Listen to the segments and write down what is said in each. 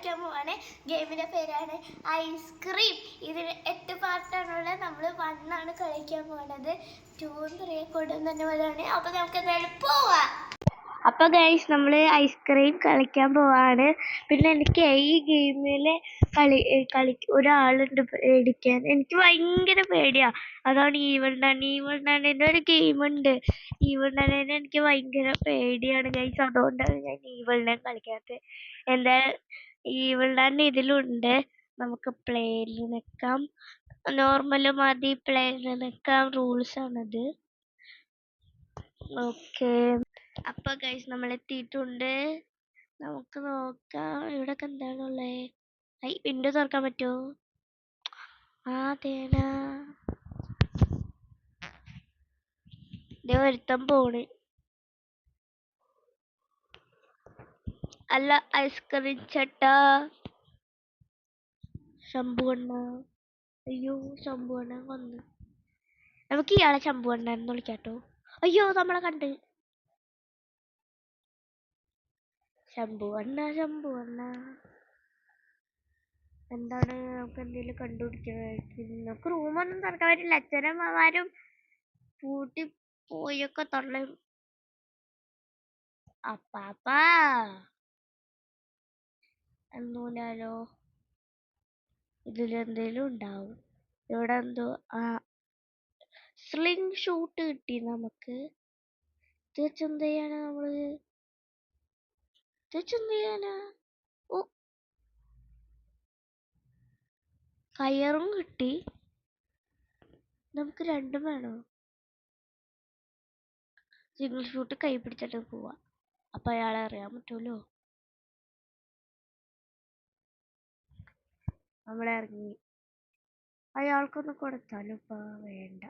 കളിക്കാൻ പോവാണ്. ഗെയിമിന്റെ പേരാണ് ഐസ്ക്രീം. ഇതിന് 8 പാർട്ടാണുള്ളത്. നമ്മൾ 1 ആണ് കളിക്കാൻ പോകുന്നത്. 2 3 കൊടുന്നെ പോലെയാണ്. അപ്പൊ നമുക്ക് എന്തായാലും പോവാം. അപ്പൊ ഗൈസ് നമ്മൾ ഐസ്ക്രീം കളിക്കാൻ പോവാണ്. പിന്നെ എനിക്ക് ഈ ഗെയിമില് കളി ഒരാളുണ്ട് പേടിക്കാൻ. എനിക്ക് ഭയങ്കര പേടിയാ. അതാണ് ഈവൽ ഡണ്ണിന്റെ ഒരു ഗെയിമുണ്ട്. ഈവൽ ഡണ്ണിനെ എനിക്ക് ഭയങ്കര പേടിയാണ് ഗൈസ്. അതുകൊണ്ടാണ് ഞാൻ ഈവൽ ഡൺ കളിക്കാത്തത്. എന്താ ഈവൽ ഡൺ ഇതിലുണ്ട്. നമുക്ക് പ്ലേയിൽ നിൽക്കാം. നോർമൽ മതി, പ്ലേയിൽ നിൽക്കാം. റൂൾസ് ആണത്. ഓക്കെ, അപ്പൊ ഗൈസ് നമ്മൾ എത്തിയിട്ടുണ്ട്. നമുക്ക് നോക്കാം ഇവിടൊക്കെ എന്താണുള്ളേ. വിൻഡോ തുറക്കാൻ പറ്റുമോ? അതേനാ ഒരുത്തം പോണ്. അല്ല ഐസ്ക്രീം ചേട്ടാ. ശംഭുവണ്ണ. അയ്യോ ശംഭുവണ്ണ കൊന്ന്. നമുക്ക് ഇയാളെ ശംഭുവണ്ണ എന്ന് വിളിക്കാട്ടോ. അയ്യോ നമ്മളെ കണ്ട്. ശംഭുവണ്ണ എന്താണ്? നമുക്ക് എന്തെങ്കിലും കണ്ടുപിടിക്കണം. നമുക്ക് റൂമൊന്നും തുറക്കാൻ പറ്റില്ല. അച്ഛനമ്മമാരും പൂട്ടി പോയൊക്കെ തൊള്ളയും. അപ്പാപ്പാ എന്നൂലാലോ. ഇതിലെന്തേലും ഉണ്ടാവും. ഇവിടെ എന്തോ സ്ലിംഗ് ഷൂട്ട് കിട്ടി നമുക്ക്. എന്ത് ചെയ്യാനാ നമ്മള്? എന്ത് ചെയ്യാനാ? ഓ, കയറും കിട്ടി. നമുക്ക് രണ്ടും വേണോ? സിംഗിൾ ഷൂട്ട് കൈ പിടിച്ചിട്ട് പോവാ. അപ്പൊ അയാളെ അറിയാൻ പറ്റുമല്ലോ. നമ്മളെ ഇറങ്ങി. അയാൾക്കൊന്ന് കൊടുത്താലും ഇപ്പൊ വേണ്ട.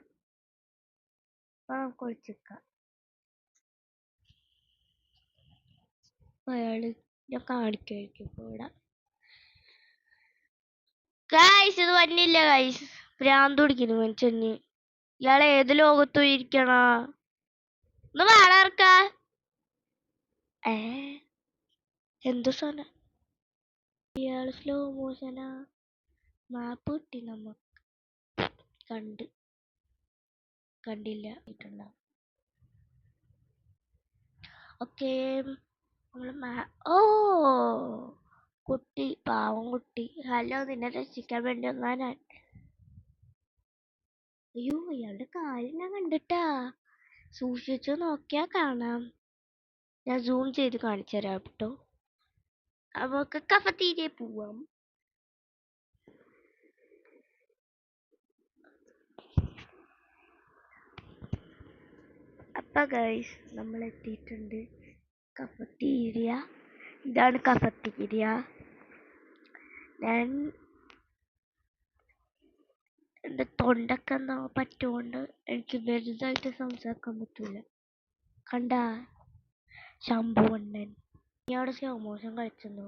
അപ്പൊ നമുക്ക് ഒളിച്ചിക്കാം. അയാള് ഞാൻ കാണിക്കായിരിക്കും ഇപ്പൊ ഇവിടെ. ഗൈസ് ഇത് വന്നില്ല ഗൈസ്. ഭ്രാന്ത് പിടിക്കുന്നു മനുഷ്യന്. ഇയാളെ ഏത് ലോകത്തു ഇരിക്കണ? ഒന്ന് വളർക്ക. എന്തു സാധനം? ഇയാള് സ്ലോ മോഷനാ. മാപ്പ് കിട്ടി നമുക്ക്. കണ്ടില്ല. ഓക്കേ, ഓ കുട്ടി, പാവം കുട്ടി. ഹലോ, നിന്നെ രക്ഷിക്കാൻ വേണ്ടി വന്നാ ഞാൻ. അയ്യോ ഇയാളുടെ കാര്യം ഞാൻ കണ്ടിട്ടാ. സൂക്ഷിച്ചു നോക്കിയാ കാണാം. ഞാൻ സൂം ചെയ്ത് കാണിച്ചു തരാം കേട്ടോ. നമുക്ക് കഫറ്റീരിയ പോവാം. അപ്പൊ ഗൈസ് നമ്മൾ എത്തിയിട്ടുണ്ട്. കഫറ്റീരിയ. ഇതാണ് കഫറ്റീരിയ. ഞാൻ എന്റെ തൊണ്ടൊക്കെ എന്താ പറ്റുകൊണ്ട് എനിക്ക് വലുതായിട്ട് സംസാരിക്കാൻ പറ്റൂല. കണ്ട ശംഭുവണ്ണൻ. നീ അവിടെ സ്ലോ മോഷൻ കളിച്ചെന്നോ?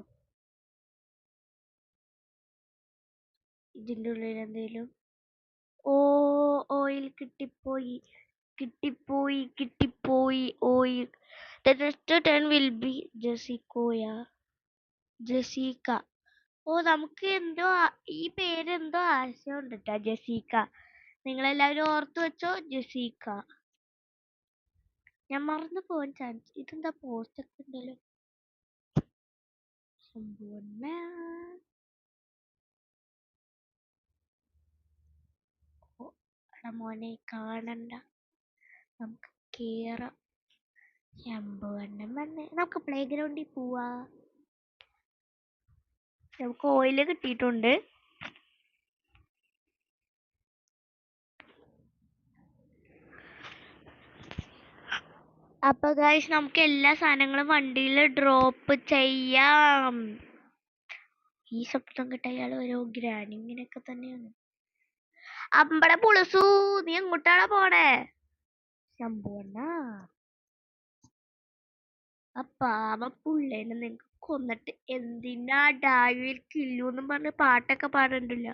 ഇതിന്റെ ഉള്ളിൽ എന്തേലും. ഓയിൽ കിട്ടിപ്പോയി. Oil. The next turn will be Jessica. നമുക്ക് എന്തോ ഈ പേര് എന്തോ ആശയമുണ്ട് കേട്ടോ. ജസീക്ക. നിങ്ങളെല്ലാവരും ഓർത്തു വെച്ചോ. ജസീക്ക. ഞാൻ മറന്നു പോവാൻ ചാൻസ്. ഇതെന്താ പോസ്റ്റ് ഒക്കെ ഉണ്ടല്ലോ. മോനെ കാണണ്ട. നമുക്ക് കേറാം. ശംഭുവണ്ണൻ വന്നേ. നമുക്ക് പ്ലേ ഗ്രൗണ്ടിൽ പോവാ. നമുക്ക് ഓയില് കിട്ടിയിട്ടുണ്ട്. അപ്പൊ ഗൈസ് നമുക്ക് എല്ലാ സാധനങ്ങളും വണ്ടിയിൽ ഡ്രോപ്പ് ചെയ്യാം. ഈ ശബ്ദം കിട്ട അയാൾ ഓരോ ഗ്രാനിങ്ങിനൊക്കെ തന്നെയാണ്. അമ്പട പുളുസു, നീ എങ്ങോട്ടാണ് പോണേ? ശംഭുവണ്ണ. പാവ പുള്ളേനെ നിങ്ങക്ക് കൊന്നിട്ട് എന്തിനാ ഡായിൽ കില്ലൂന്നും പറഞ്ഞ് പാട്ടൊക്കെ പാടണ്ടല്ലോ.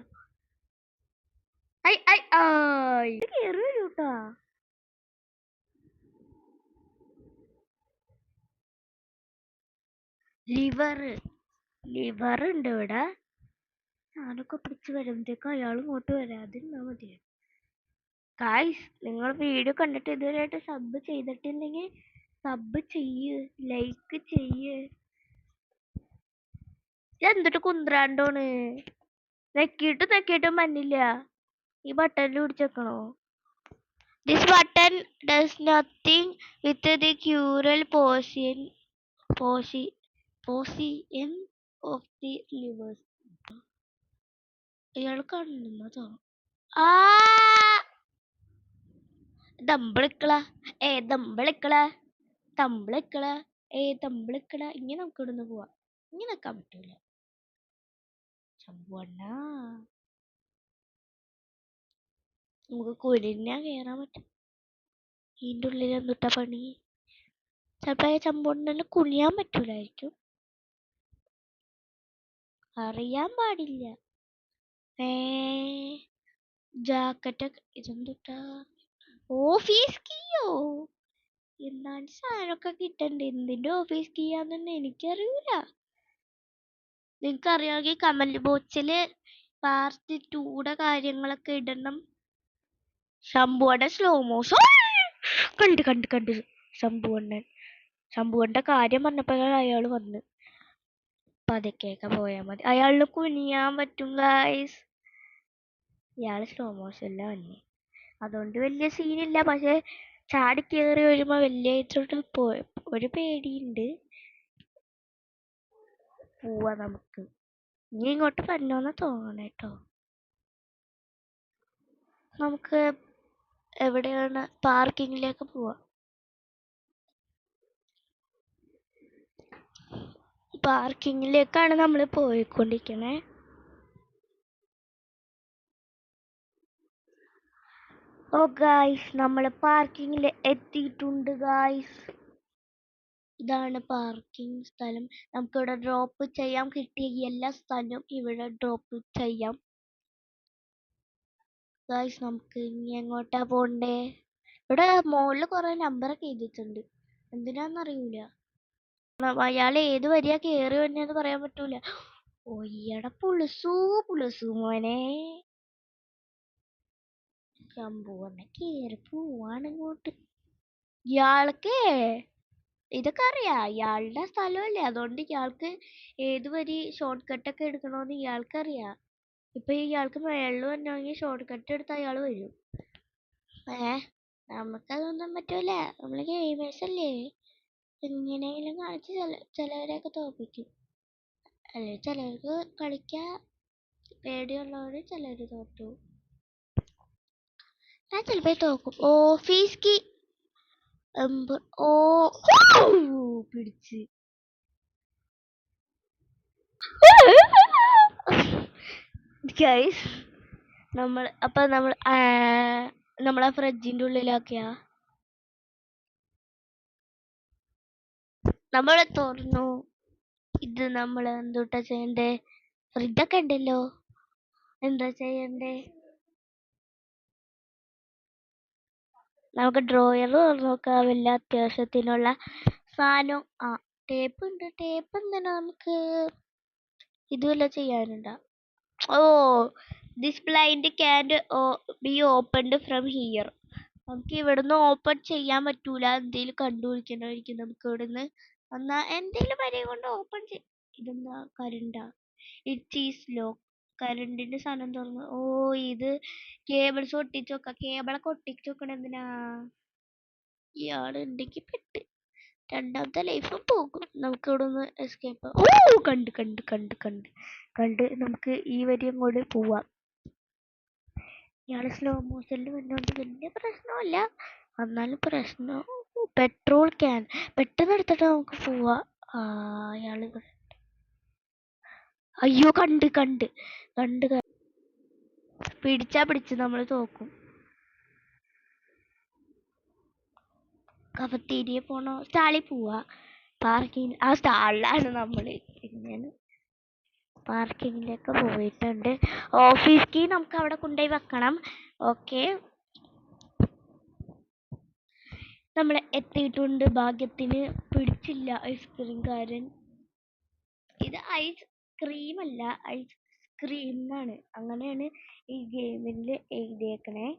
കേറി വരൂട്ടാ. ലിവർ ലിവർ ഉണ്ട് ഇവിടെ. ഞാനൊക്കെ പിടിച്ച് വരുമ്പോഴത്തേക്കും അയാൾ ഇങ്ങോട്ട് വരാതിരുന്നാ മതി. ഗായ്സ്, നിങ്ങൾ വീഡിയോ കണ്ടിട്ട് ഇതുവരെയായിട്ട് സബ് ചെയ്തിട്ടില്ലെങ്കിൽ സബ് ചെയ്യ്, ലൈക്ക് ചെയ്യ്. എന്തിട്ട് കുന്ത്രാണ്ടോണ് നെക്കിയിട്ടും മഞ്ഞില്ല. ഈ ബട്ടണിൽ പിടിച്ചേക്കണോ? This button does nothing with the curl portion of the levers. ഇയാൾ കണ്ടെന്നോ? ആ ദമ്പിളിക്കള ഇങ്ങനെ നമുക്ക് ഇവിടുന്ന് പോവാ. ഇങ്ങനെ നിക്കാൻ പറ്റൂല. ചമ്പുവണ്ണ നമുക്ക് കുരിഞ്ഞാ കേറാൻ പറ്റും. ഇതിന്റെ ഉള്ളിൽ എന്തുട്ടാ പണി? ചിലപ്പോ ചമ്പുവണ്ണന് കുനിയാൻ പറ്റൂലായിരിക്കും. അറിയാൻ പാടില്ല. ജാക്കറ്റൊക്കെ ഇതെന്തുട്ടാ? ഓഫീസ് കീയോ? എന്താണ് സാധനമൊക്കെ കിട്ടണ്ടേ? എന്തിന്റെ ഓഫീസ് കീയാന്നൊന്നും എനിക്കറിയൂല. നിങ്ങൾക്കറിയാമെങ്കിൽ കമന്റ് ബോക്സില് പാർട്ട് 2 കാര്യങ്ങളൊക്കെ ഇടണം. ശംഭുവണ്ണ സ്ലോ മോഷൻ കണ്ട് ശംഭുവണ്ണന്റെ കാര്യം പറഞ്ഞപ്പോഴാണ് അയാൾ വന്ന്. പതുക്കെയൊക്കെ പോയാൽ മതി. അയാളിന് കുനിയാൻ പറ്റും ഗായ്സ്. ഇയാള് സ്ലോ മോഷനില്ല വന്നെ, അതുകൊണ്ട് വലിയ സീനില്ല. പക്ഷെ ചാടി കയറി വരുമ്പോ വലിയ ഒരു പേടിയുണ്ട്. പോവാ നമുക്ക്. ഇനി ഇങ്ങോട്ട് വരണോന്ന് തോന്നണേട്ടോ. നമുക്ക് എവിടെയാണ്? പാർക്കിങ്ങിലേക്ക് പോവാ. പാർക്കിങ്ങിലേക്കാണ് നമ്മൾ പോയിക്കൊണ്ടിരിക്കണേ. ഓ ഗായ്സ്, നമ്മൾ പാർക്കിങ്ങിൽ എത്തിയിട്ടുണ്ട് ഗായ്സ്. ഇതാണ് പാർക്കിംഗ് സ്ഥലം. നമുക്കിവിടെ ഡ്രോപ്പ് ചെയ്യാം. കിട്ടിയ എല്ലാ സ്ഥലവും ഇവിടെ ഡ്രോപ്പ് ചെയ്യാം. ഗായ്സ്, നമുക്ക് ഇനി എങ്ങോട്ടാ പോണ്ടേ? ഇവിടെ മുകളിൽ കുറെ നമ്പറൊക്കെ എഴുതിയിട്ടുണ്ട്. എന്തിനാന്നറിയൂല. അയാൾ ഏത് വരിയാ കേറി വന്നെന്ന് പറയാൻ പറ്റൂല. ഒയ്യട പുളുസു മോനെ. ശംഭുവണ്ണ കേറി പോവാണ് ഇങ്ങോട്ട്. ഇയാൾക്ക് ഇതൊക്കെ അറിയാം. ഇയാളുടെ സ്ഥലമല്ലേ, അതുകൊണ്ട് ഇയാൾക്ക് ഏത് വരി ഷോർട്ട് കട്ടൊക്കെ എടുക്കണോന്ന് ഇയാൾക്കറിയാം. ഇപ്പൊ ഇയാൾക്ക് മേളിൽ വരണമെങ്കിൽ ഷോർട്ട് കട്ട് എടുത്ത് അയാൾ വരും. നമുക്കതൊന്നും പറ്റൂല. നമ്മള് ഗെയിമേഴ്സ് അല്ലേ. എങ്ങനെയെങ്കിലും കാണിച്ച് ചിലവരെയൊക്കെ തോപ്പിക്കും. അല്ലെ ചിലർക്ക് കളിക്കാൻ പേടിയുള്ളവര് ചിലര് തോറ്റു. ഞാൻ ചിലപ്പോ തോക്കും. ഓഫീസ് കീ പിടിച്ച് ഗൈസ്. നമ്മളെ ഫ്രിഡ്ജിന്റെ ഉള്ളിലാക്കിയാ നമ്മളെ തുറന്നു. ഇത് നമ്മൾ എന്തുട്ടാ ചെയ്യണ്ടേ? ഫ്രിഡ്ജൊക്കെ ഉണ്ടല്ലോ, എന്താ ചെയ്യണ്ടേ? നമുക്ക് ഡ്രോയർ നോക്കാം. വല്ല അത്യാവശ്യത്തിനുള്ള സാധനം. ടേപ്പ് ഉണ്ട്. ടേപ്പ് എന്തിനാ നമുക്ക്? ഇതുവല്ല ചെയ്യാനുണ്ടാ? This blind can be opened from here. നമുക്ക് ഇവിടുന്ന് ഓപ്പൺ ചെയ്യാൻ പറ്റൂല. എന്തേലും കണ്ടുപിടിക്കണമായിരിക്കും നമുക്ക് ഇവിടുന്ന്. എന്നാ എന്തേലും വരെ കൊണ്ട് ഓപ്പൺ ഇതെന്താ? കരണ്ടാ? It is lock. കരണ്ടിന്റെ സാധനം തുറന്നു. ഇത് കേബിൾസ് ഒട്ടിച്ചു വെക്കാം. കേബിളൊക്കെ ഒട്ടിച്ചു വെക്കണ എന്തിനാ? ഇയാള് ഉണ്ടെങ്കിൽ പെട്ട് രണ്ടാമത്തെ ലൈഫും പോകും. നമുക്ക് ഇവിടെ നിന്ന് എസ്കേപ്പ്. കണ്ട് നമുക്ക് ഈ വരിയും കൂടെ പോവാം. ഇയാള് സ്ലോ മോഷനിൽ വന്നോണ്ട് വലിയ പ്രശ്നമില്ല. എന്നാലും പ്രശ്നം പെട്രോൾ ക്യാൻ പെട്ടെന്ന് എടുത്തിട്ട് നമുക്ക് പോവാ. അയാള് അയ്യോ കണ്ട് പിടിച്ച് നമ്മള് തോക്കും. കഫത്തേരിയ പോണോ? സ്റ്റാളിൽ പോവാ. പാർക്കിംഗ് ആ സ്റ്റാളിലാണ് നമ്മള്. ഇങ്ങനെ പാർക്കിങ്ങിലേക്ക് പോയിട്ടുണ്ട്. ഓഫീസ് കീ നമുക്ക് അവിടെ കൊണ്ടുപോയി വെക്കണം. ഓക്കെ, നമ്മൾ എത്തിയിട്ടുണ്ട്. ഭാഗ്യത്തിന് പിടിച്ചില്ല ഐസ്ക്രീംകാരൻ. ഇത് ഐസ് ക്രീം അല്ല, ഐസ് ക്രീം എന്നാണ്. അങ്ങനെയാണ് ഈ ഗെയിമിൽ എഴുതിയേക്കണേ.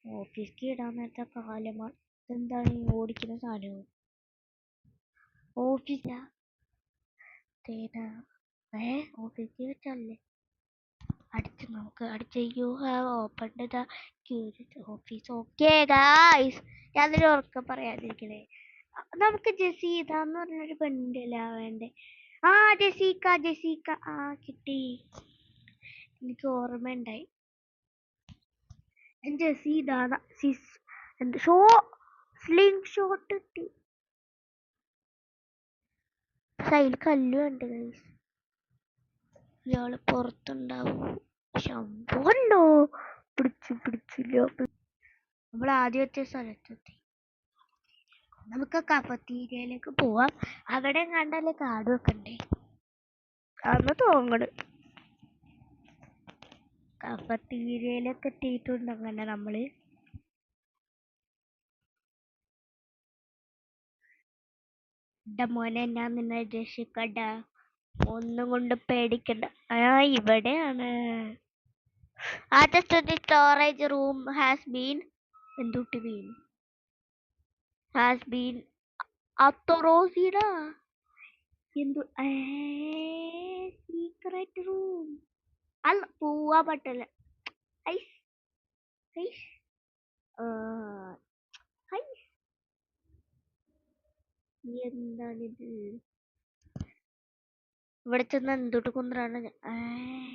ഓഫീസിൽ ഇടാൻ നേരത്തെ കാലമാണ്. എന്താണ് ഈ ഓടിക്കുന്ന സാധനവും? ഓഫീസാ ഓഫീസിൽ വെച്ചല്ലേ അടിച്ച് നമുക്ക് അടിച്ച്. You have opened the office. Okay guys, ഞാനൊരു ഉറക്കം പറയാതിരിക്കണേ. നമുക്ക് ജസീത എന്ന് പറഞ്ഞൊരു പെണ്ണില്ല വേണ്ടേ? ആ ജസീക്ക, ജസീക്ക. ആ കിട്ടി, എനിക്ക് ഓർമ്മയുണ്ടായി. ജസീത സ്ലിംഗ് ഷോട്ട് കിട്ടി. സൈൽ കല്ലുണ്ട് ഗൈസ്. ഇയാള് പുറത്തുണ്ടാവും. ശമ്പല്ലോ പിടിച്ചില്ല. നമ്മൾ ആദ്യം വെച്ച സ്ഥലത്തെത്തി. നമുക്ക് കഫറ്റീരിയയിലേക്ക് പോവാം. അവിടെ കണ്ടല്ലേ കാർഡ് വെക്കണ്ടേ അന്ന് തോന്നണ്. കഫറ്റീരിയയിലൊക്കെ എത്തിയിട്ടുണ്ട്. അങ്ങനെ നമ്മള് മോനെ, ഞാൻ നിന്നെ രക്ഷിക്കണ്ട, ഒന്നും കൊണ്ട് പേടിക്കണ്ട. ഇവിടെയാണ്. Storage room has been authorized. Secret room അല്ല, പോവാൻ പറ്റില്ല. എന്താണിത്? ഇവിടെ ചെന്ന് എന്തുട്ട് കുന്ത്രാണ്.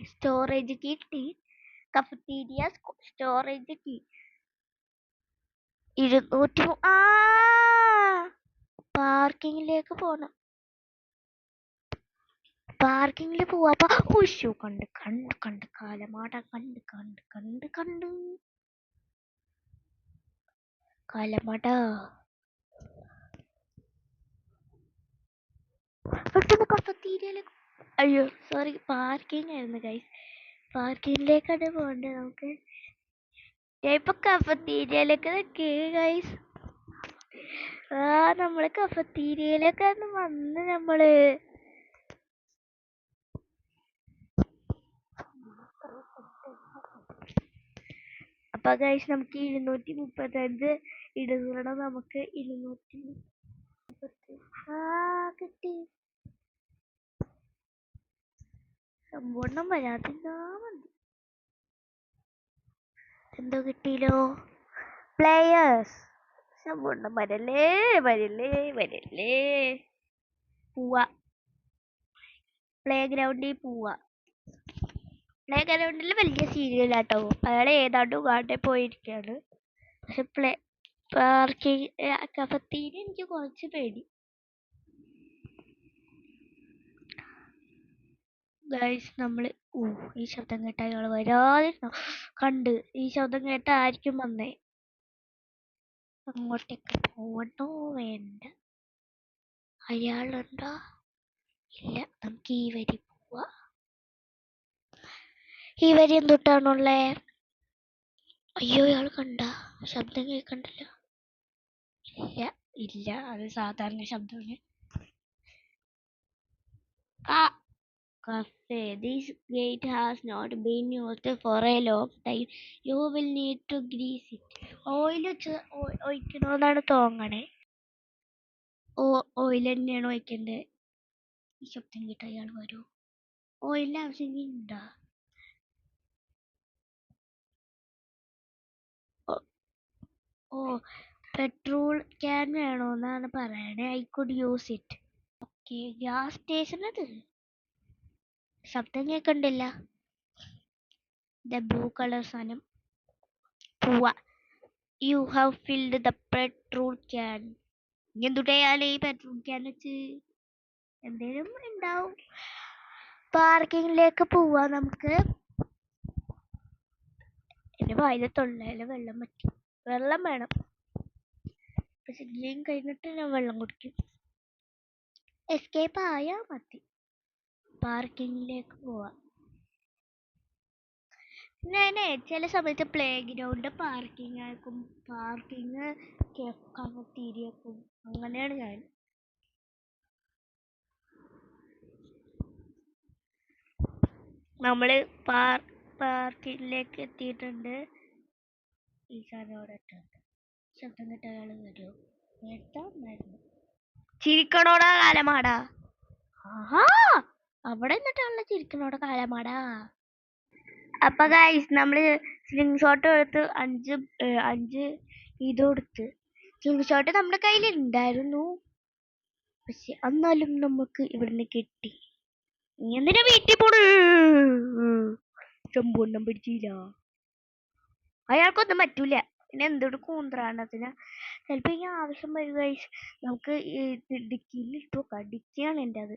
സ്റ്റോറേജ് കീ കിട്ടി. Cafeteria storage key 200. പാർക്കിങ്ങിലേക്ക് പോണം. പാർക്കിങ്ങിൽ പോവാ. ഉഷു കണ്ട് കാലമാട കണ്ട് കാലമാട. കഫറ്റീരിയയിലേക്ക്. അയ്യോ സോറി, പാർക്കിംഗ് ആയിരുന്നു ഗൈസ്. പാർക്കിങ്ങിലേക്കാണ് പോണ്ടത് നമുക്ക്. ഇപ്പൊ കഫറ്റീരിയയിലേക്ക് നിൽക്കേ ഗൈസ്. നമ്മള് കഫറ്റീരിയയിലൊക്കെ വന്ന് നമ്മള് അപ്പൊ ഗൈസ് നമുക്ക് 235 ഇടുന്നതാണ്. നമുക്ക് 230 കിട്ടി. സംഭവം വരാതിരുന്നാ മതി. എന്തോ കിട്ടിയില്ലോ. പ്ലേയേഴ്സ്. സംഭവം വരല്ലേ. പോവാ, പ്ലേ ഗ്രൗണ്ടിൽ പോവാ. പ്ലേ ഗ്രൗണ്ടിൽ വലിയ സീരിയലാട്ടോ. അയാൾ ഏതാണ്ട് ഉഗാണ്ടെ പോയിരിക്കാണ്. പക്ഷെ പാർക്കിംഗ് കഫറ്റീരിയ എനിക്ക് കുറച്ച് പേടി ഗൈസ്. നമ്മള് ഈ ശബ്ദം കേട്ട അയാൾ വരാതിരുന്നോ? ഈ ശബ്ദം കേട്ട ആയിരിക്കും വന്നേ. അങ്ങോട്ടേക്ക് പോകണോ വേണ്ട? അയാളുണ്ടോ? ഇല്ല. നമുക്ക് ഈ വരി പോവാ. ഈ വരി എന്തൊട്ടാണുള്ളേ? അയ്യോ, ഇയാൾ കണ്ട ശബ്ദം കേൾക്കണ്ടല്ലോ. ഇല്ല, അത് സാധാരണ ശബ്ദമാണ്. Cafe. This gate has not been used for a long time. You will need to grease it. Oil ഒഴിക്കണമെന്നാണ് തോന്നണേ. ഓയിൽ തന്നെയാണ് ഒഴിക്കണ്ടേ. ഈ ശബ്ദം കേട്ട അയാൾ വരൂ. ഓയിലിന്റെ ആവശ്യം ഉണ്ടോ? പെട്രോൾ ക്യാൻ വേണോന്നാണ് പറയണേ. I could use it. Okay, gas station. അത് ശബ്ദം കേൾക്കണ്ടില്ല. ബ്ലൂ കളർ സാധനം. പോവാ. You have filled the petrol can. എന്തുട്ടയാള് ഈ പെട്രോൾ ക്യാൻ വെച്ച് എന്തേലും ഉണ്ടാവും. പാർക്കിങ്ങിലേക്ക് പോവാ നമുക്ക്. എന്റെ വായിലെ തൊള്ളയില് വെള്ളം പറ്റും. വെള്ളം വേണം. പക്ഷെ ഗെയിം കഴിഞ്ഞിട്ട് ഞാൻ വെള്ളം കുടിക്കും. എസ്കേപ്പ് ആയാ മതി. പാർക്കിങ്ങിലേക്ക് പോവാ. ഞാനേ ചില സമയത്ത് പ്ലേ ഗ്രൗണ്ട് പാർക്കിംഗ് ആക്കും, പാർക്കിങ് കഫറ്റീരിയക്കും. അങ്ങനെയാണ് ഞാൻ. നമ്മള് പാർക്കിലേക്ക് എത്തിയിട്ടുണ്ട്. ഈ സാധനം അവിടെ ഇട്ടുണ്ട്. ശബ്ദം കേട്ട അയാള് വരുമോ? കേട്ടായിരുന്നു. ചിരിക്കണോടാ കാലമാടാ. ആഹാ, അവിടെ നിന്നിട്ടാണല്ലോ ചിരിക്കണോടാ കാലമാടാ. അപ്പൊ ഗൈസ് നമ്മള് സ്ക്രീൻഷോട്ട് എടുത്ത് അഞ്ച് ഇത് കൊടുത്ത്. സ്ക്രീൻഷോട്ട് നമ്മുടെ കയ്യിൽ ഉണ്ടായിരുന്നു, പക്ഷെ എന്നാലും നമുക്ക് ഇവിടുന്ന് കിട്ടി. നീ എന്തിനാ വീട്ടിൽ പോണ്? ചെമ്പൊണ്ണം പിടിച്ചില്ല. അയാൾക്കൊന്നും പറ്റൂല. പിന്നെ എന്തൊരു കൂന്ത്രാണ്ടത്തിന് ചിലപ്പോ ഈ ആവശ്യം വരും ഗൈസ്. നമുക്ക് ഡിക്കിയിൽ ഇട്ടു നോക്കാം. ഡിക്കിയാണ് എൻ്റെ അത്.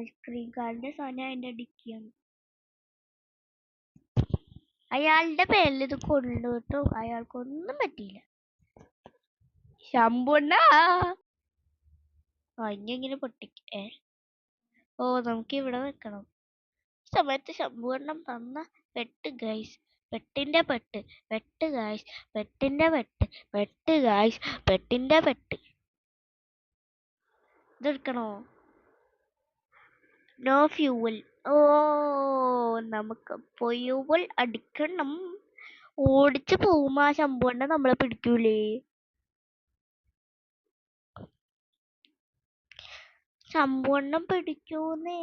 സ്ക്രീൻ കാർഡിന്റെ സാധനം എൻ്റെ ഡിക്കിയാണ്. അയാളുടെ പേരിൽ ഇത് കൊണ്ടുപോട്ടോ. അയാൾക്കൊന്നും പറ്റിയില്ല. ശമ്പുണ്ണ ഇങ്ങനെ പൊട്ടിക്കേ. ഓ, നമുക്ക് ഇവിടെ വെക്കണം. സമയത്ത് ശമ്പൂർണ്ണം തന്ന പെട്ട് ഗൈസ്. പെട്ടിന്റെ പെട്ട്, പെട്ട് ഗൈസ്, പെട്ടിന്റെ പെട്ട്, പെട്ട് ഗൈസ്, പെട്ടിന്റെ പെട്ട്. ഇതെടുക്കണോ? No fuel. ഓ, നമുക്ക് ഫ്യൂവൽ അടിക്കണം. ഓടിച്ചു പോകുമ്പോ ആ ശമ്പൂണ്ണ നമ്മളെ പിടിക്കൂലേ? ശമ്പൂണ്ണം പിടിക്കൂന്നേ.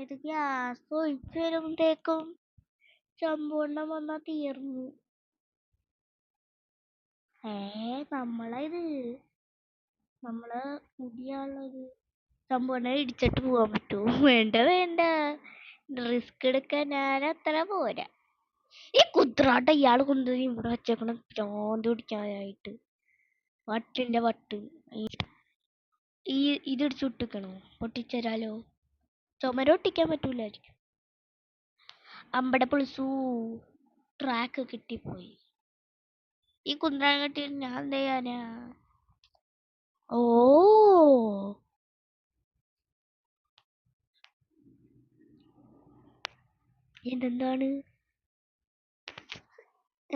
ഇത് ഗ്യാസ് ഒഴിച്ചു വരുമ്പോഴത്തേക്കും ശമ്പൂണ്ണം വന്നാ തീർന്നു. നമ്മള് പുതിയുള്ളത് ശമ്പൂണ്ണം ഇടിച്ചിട്ട് പോവാൻ പറ്റുമോ? വേണ്ട വേണ്ട, റിസ്ക് എടുക്കാൻ ഞാൻ അത്ര പോരാ. ഈ കുത്രാട്ട ഇയാള് കൊണ്ടുപോയി ഇവിടെ വെച്ചേക്കണം പ്രാന്ത് പിടിക്കാനായിട്ട്. വട്ടിന്റെ വട്ട്. ഇതിടിച്ചു വിട്ടിക്കണോ? പൊട്ടിച്ചരാലോ? ചുമര ഒട്ടിക്കാൻ പറ്റൂലായിരിക്കും. അമ്പട പുളിസു ട്രാക്ക് കിട്ടിപ്പോയി. ഈ കുന്ത്രാൻ കെട്ടി ഞാൻ എന്ത് ചെയ്യാനാ? ഓ,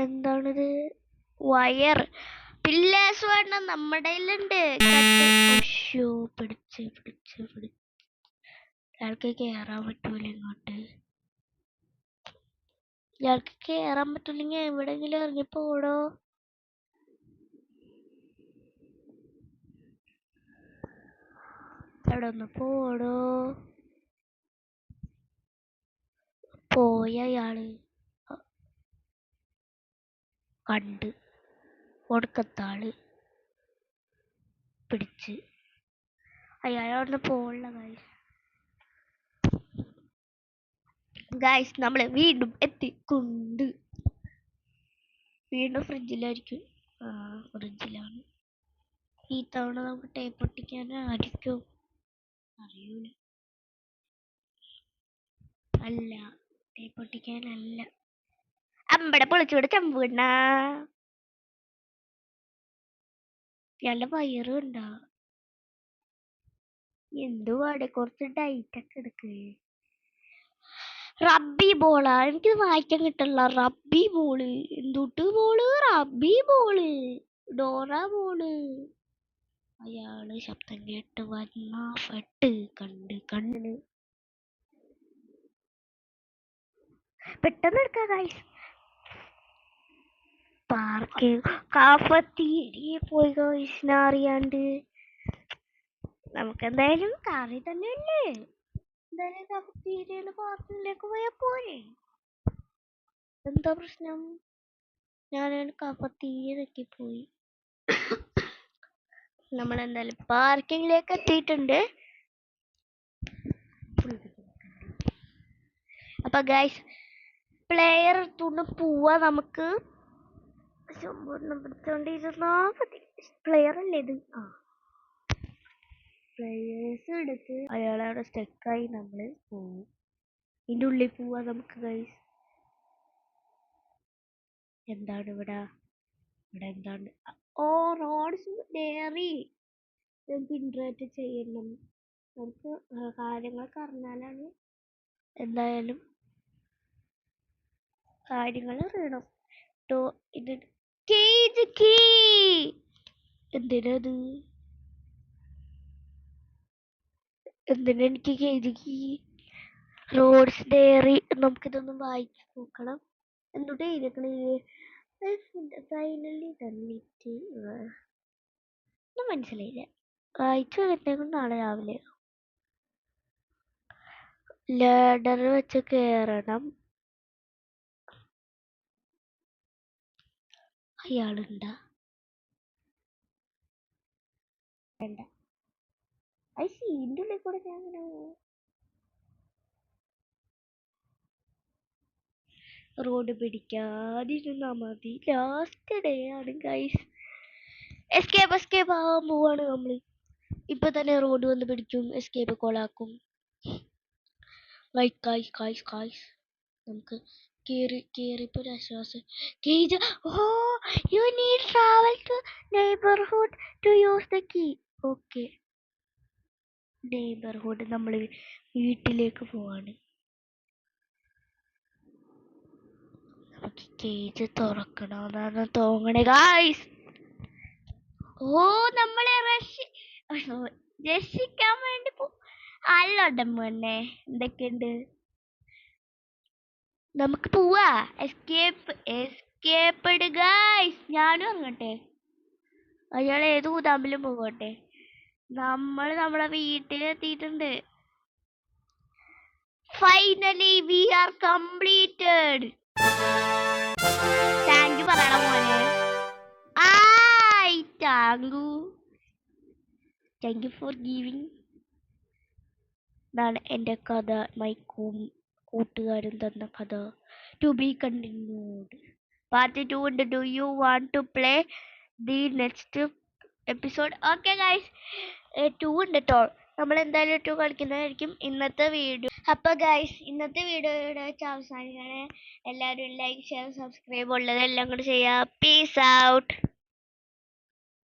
എന്താണിത്? വയർ പില്ലേഴ്സ് വേണം. നമ്മുടെ പിടിച്ച് ഇയാൾക്ക് കേറാൻ പറ്റൂല ഇങ്ങോട്ട്. ഇയാൾക്ക് കേറാൻ പറ്റൂലെങ്കിൽ എവിടെങ്കിലും ഇറങ്ങിപ്പോടോ. അവിടെ ഒന്ന് പോടോ. പോയ അയാള് കണ്ട് ഒടുക്കത്താള് പിടിച്ച് അയാളവിടുന്ന് പോള്ള. ഗൈസ് നമ്മള് വീണ്ടും എത്തിക്കൊണ്ട്. വീണ്ടും ഫ്രിഡ്ജിലായിരിക്കും. ഫ്രിഡ്ജിലാണ്. ഈ തവണ നമുക്ക് ടേപ്പ് ഒട്ടിക്കാനായിരിക്കും. അറിയൂല. അല്ല, ടേപ്പ് ഒട്ടിക്കാനല്ല. അമ്പടെ പൊളിച്ചുകൂടെ ചമ്പൂണ്ണ. നല്ല വയറും ഉണ്ടാ. എന്തുവാടെ കുറച്ച് ഡൈറ്റ് ഒക്കെ എടുക്ക്. റബ്ബി ബോളാ. എനിക്കിത് വായിക്കാൻ കിട്ടല്ല. റബ്ബി ബോള്. എന്തുട്ട് ബോള്? റബ്ബി ബോള്. Dora ball. അയാള് ശബ്ദം കേട്ട് വന്ന ഫെട്ട് കണ്ട് പെട്ടെന്ന് എടുക്കാം ഗൈസ്. പാർക്ക് കാഫത്തീരിയെ പോയി ഗൈസിനെ അറിയാണ്ട്. നമുക്ക് എന്തായാലും കാറിൽ തന്നെയല്ലേ. എന്തായാലും കാഫത്തീരിയയില് പാർക്കിലേക്ക് പോയാ പോരെ. എന്താ പ്രശ്നം? ഞാനൊരു കാഫത്തീരിയയിലേക്ക് പോയി. നമ്മളെന്തായാലും പാർക്കിങ്ങിലേക്ക് എത്തിയിട്ടുണ്ട്. അപ്പൊ ഗൈസ് പ്ലെയർ എടുത്തുകൊണ്ട് പോവാ. നമുക്ക് പിടിച്ചോണ്ടിരുന്നാ മതി. പ്ലെയർ അല്ലേ ഇത്? പ്ലെയേഴ്സ് എടുത്ത് അയാളവിടെ സ്റ്റക്കായി നമ്മള് പോവും. ഇതിന്റെ ഉള്ളിൽ പോവാ നമുക്ക് ഗൈസ്. എന്താണ് ഇവിടെ എന്താണ്? ഓ, റോഡ്സ് ഡയറി. നമുക്ക് ഇന്ററാക്ട് ചെയ്യണം. നമുക്ക് കാര്യങ്ങളൊക്കെ അറിഞ്ഞാലാണ് എന്തായാലും കാര്യങ്ങൾ അറിയണം. ഇത് കേജ് കീ. എന്തിനത്? എന്തിനാ എനിക്ക് കരുതി റോഡ്സ് ഡയറി നമുക്കിതൊന്നും വായിച്ചു നോക്കണം. എന്നിട്ട് എഴുതിക്കണേ ഫൈനലി തന്നിട്ട് ഒന്നും മനസ്സിലായില്ല. വായിച്ചു വരുന്നേക്കും നാളെ രാവിലെ. ലാഡർ വെച്ച് കേറണം. അയാളുണ്ടാ? വേണ്ട. അത് സീൻ്റെ ഉള്ളിൽ കൂടെ ഞാൻ അങ്ങനെ റോഡ് പിടിക്കാതിരുന്നാ മതി. ലാസ്റ്റ് ഡേ ആണ് ഗൈസ്. എസ്കേപ്പ് എസ്കേപ്പ് ആവാൻ പോവാണ് നമ്മള്. ഇപ്പൊ തന്നെ റോഡ് വന്ന് പിടിക്കും. എസ്കേപ്പ് കോളാക്കും. നമുക്ക് കേറിപ്പോ ഒരു ആശ്വാസം. You need travel to neighbourhood to use the key. Okay, neighbourhood നമ്മൾ വീട്ടിലേക്ക് പോവാണ്. നമുക്ക് കേജ് തുറക്കണമെന്നാണ് തോന്നണേ ഗായ്സ്. ഓ, നമ്മളെ രക്ഷിക്കാൻ വേണ്ടി അല്ലോട്ടെ മോനെ. എന്തൊക്കെയുണ്ട്? നമുക്ക് പോവാ. Escape guys. ഞാനും ഇറങ്ങട്ടെ. അയാൾ ഏത് കൂതാമ്പിലും പോകട്ടെ. നമ്മൾ നമ്മളെ വീട്ടിലെത്തിയിട്ടുണ്ട്. Finally we are completed. Thank you പറയണം മോനെ. Thank you for giving. ഇതാണ് എൻ്റെ കഥ. മൈ കൂട്ടുകാരൻ തന്ന കഥ. To B continued. പാർട്ട് 2 ഉണ്ട്. Do you want to play the next episode? Okay guys, 2 ഉണ്ട് കേട്ടോ. നമ്മൾ എന്തായാലും 2 കളിക്കുന്നതായിരിക്കും ഇന്നത്തെ വീഡിയോ. അപ്പോൾ ഗൈസ്, ഇന്നത്തെ വീഡിയോ ഇവിടെ വെച്ച് അവസാനിക്കുകയാണ്. എല്ലാവരും ലൈക്ക്, ഷെയർ, സബ്സ്ക്രൈബ് ഉള്ളതെല്ലാം കൂടെ ചെയ്യുക. Peace out.